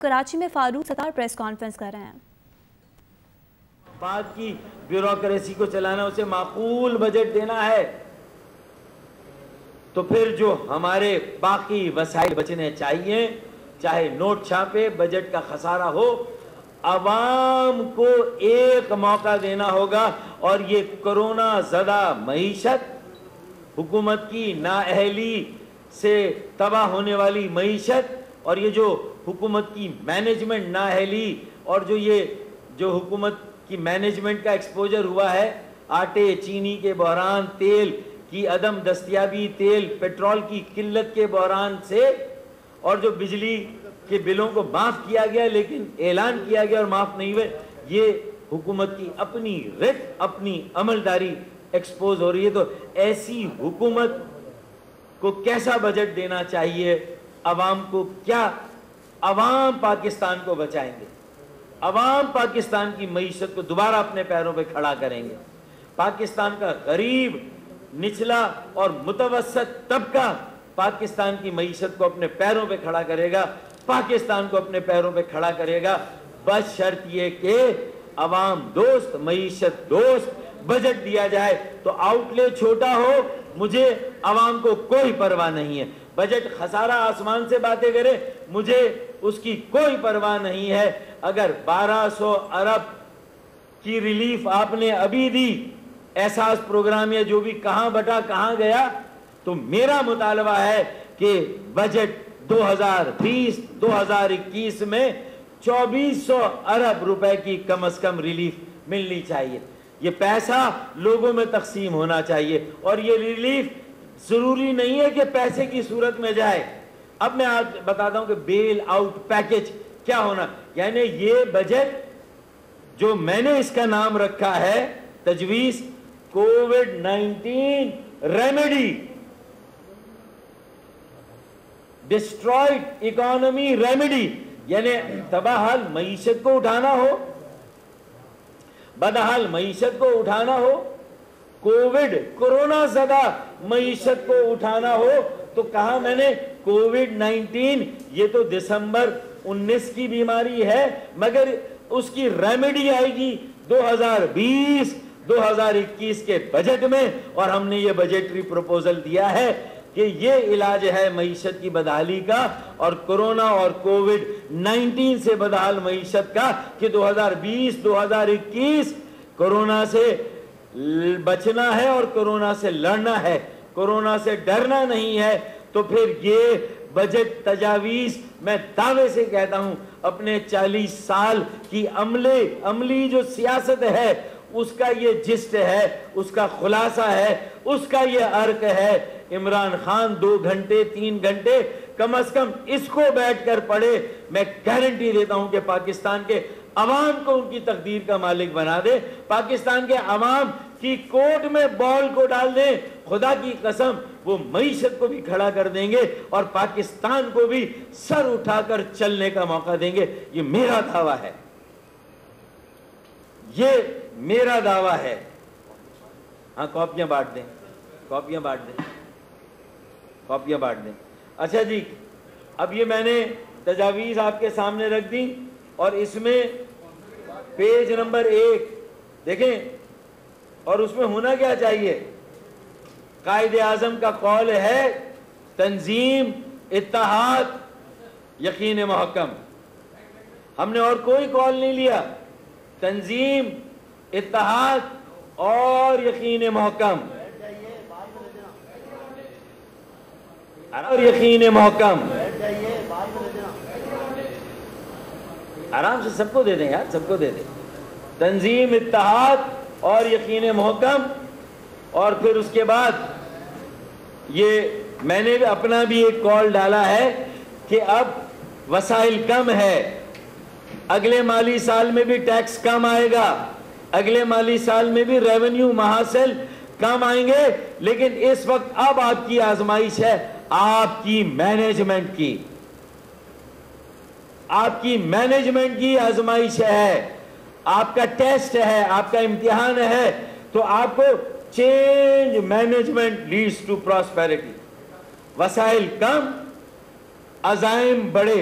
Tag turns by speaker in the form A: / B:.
A: کراچی میں Farooq Sattar press conference کر رہے ہیں۔
B: بعد کی بیوروکریسی کو چلانا، اسے معقول بجٹ دینا ہے، تو پھر جو ہمارے باقی وسائل بچنے چاہیے، چاہے نوٹ چھاپے، بجٹ کا خسارہ ہو، عوام کو ایک موقع دینا ہوگا، اور یہ کرونا زدہ معیشت، حکومت کی نااہلی سے تباہ ہونے والی معیشت، اور یہ جو حکومت کی مینجمنٹ نااہلی، اور جو حکومت کی مینجمنٹ کا ایکسپوجر ہوا ہے، آٹے چینی کے بحران، تیل کی عدم دستیابی، تیل پیٹرول کی قلت کے بحران سے، اور جو بجلی کے بلوں کو معاف کیا گیا لیکن اعلان کیا گیا اور معاف نہیں ہوئے، یہ حکومت کی اپنی رٹ، اپنی عملداری ایکسپوز ہو رہی ہے۔ تو ایسی حکومت کو کیسا بجٹ دینا چاہیے؟ عوام کو کیا؟ عوام پاکستان کو بچائیں گے، عوام پاکستان کی معیشت کو دوبارہ اپنے پیروں پہ کھڑا کریں گے، پاکستان کا غریب، نچلا اور متوسط طبقہ پاکستان کی معیشت کو اپنے پیروں پہ کھڑا کرے گا، پاکستان کو اپنے پیروں پہ کھڑا کرے گا، بس شرط یہ کہ عوام دوست، معیشت دوست بجٹ دیا جائے۔ تو آؤٹ لے چھوٹا ہو، مجھے عوام کو کوئی پرواہ نہیں ہے، بجٹ خسارہ آسمان سے باتیں کرے، مجھے اس کی کوئی پرواہ نہیں ہے۔ اگر 1200 ارب کی ریلیف آپ نے ابھی دی، احساس پروگرام یا جو بھی کہاں بٹا کہاں گیا، تو میرا مطالبہ ہے کہ بجٹ 2020-2021 میں 2400 ارب روپے کی کم از کم ریلیف ملنی چاہیے۔ یہ پیسہ لوگوں میں تقسیم ہونا چاہیے، اور یہ ریلیف ضروری نہیں ہے کہ پیسے کی صورت میں جائے۔ اب میں آج بتاتا ہوں کہ بیل آؤٹ پیکج کیا ہونا، یعنی یہ بجٹ جو میں نے اس کا نام رکھا ہے تجویز COVID-19 remedy, destroyed economy remedy, یعنی تباہال معیشت کو اٹھانا ہو، بدحال معیشت کو اٹھانا ہو، کورونا زدہ معیشت کو اٹھانا ہو، تو کہا میں نے کووڈ-19 یہ تو دسمبر 19 کی بیماری ہے، مگر اس کی ریمیڈی آئے گی 2020-2021 کے بجٹ میں، اور ہم نے یہ بجٹری پروپوزل دیا ہے کہ یہ علاج ہے معیشت کی بدحالی کا، اور کرونا اور کووڈ-19 سے بدحال معیشت کا، کہ 2020-2021 کرونا سے بچنا ہے اور کرونا سے لڑنا ہے، کرونا سے ڈرنا نہیں ہے۔ تو پھر یہ بجٹ تجاویز میں دعوے سے کہتا ہوں، اپنے 40 سال کی عملی جو سیاست ہے اس کا یہ جسٹ ہے، اس کا خلاصہ ہے، اس کا یہ عرق ہے۔ عمران خان 2 گھنٹے 3 گھنٹے کم از کم اس کو بیٹھ کر پڑھے، میں گارنٹی دیتا ہوں کہ پاکستان کے عوام کو ان کی تقدیر کا مالک بنا دے، پاکستان کے عوام کی کوٹ میں بال کو ڈال دیں، خدا کی قسم وہ معیشت کو بھی کھڑا کر دیں گے، اور پاکستان کو بھی سر اٹھا کر چلنے کا موقع دیں گے۔ یہ میرا دعویٰ ہے، یہ میرا دعویٰ ہے۔ ہاں کاپیاں بانٹ دیں، کاپیاں بانٹ دیں، کاپیاں بانٹ دیں۔ اچھا جی، اب یہ میں نے تجاویز آپ کے سامنے رکھ دی، اور اس میں پیج نمبر 1 دیکھیں، اور اس میں ہونا کیا چاہیے؟ قائد اعظم کا قول ہے تنظیم، اتحاد، یقین محکم۔ ہم نے اور کوئی قول نہیں لیا، تنظیم، اتحاد اور یقین محکم، اور یقین محکم۔ آرام سے سب کو دے دیں یار، سب کو دے دیں، تنظیم، اتحاد اور یقین محکم۔ اور پھر اس کے بعد یہ میں نے اپنا بھی ایک کال ڈالا ہے کہ اب وسائل کم ہے، اگلے مالی سال میں بھی ٹیکس کم آئے گا، اگلے مالی سال میں بھی ریونیو محاصل کم آئیں گے، لیکن اس وقت اب آپ کی آزمائش ہے آپ کی مینجمنٹ کی، آپ کی مینجمنٹ کی آزمائش ہے، آپ کا ٹیسٹ ہے، آپ کا امتحان ہے۔ تو آپ کو change management leads to prosperity, وسائل کم، عزائم بڑے،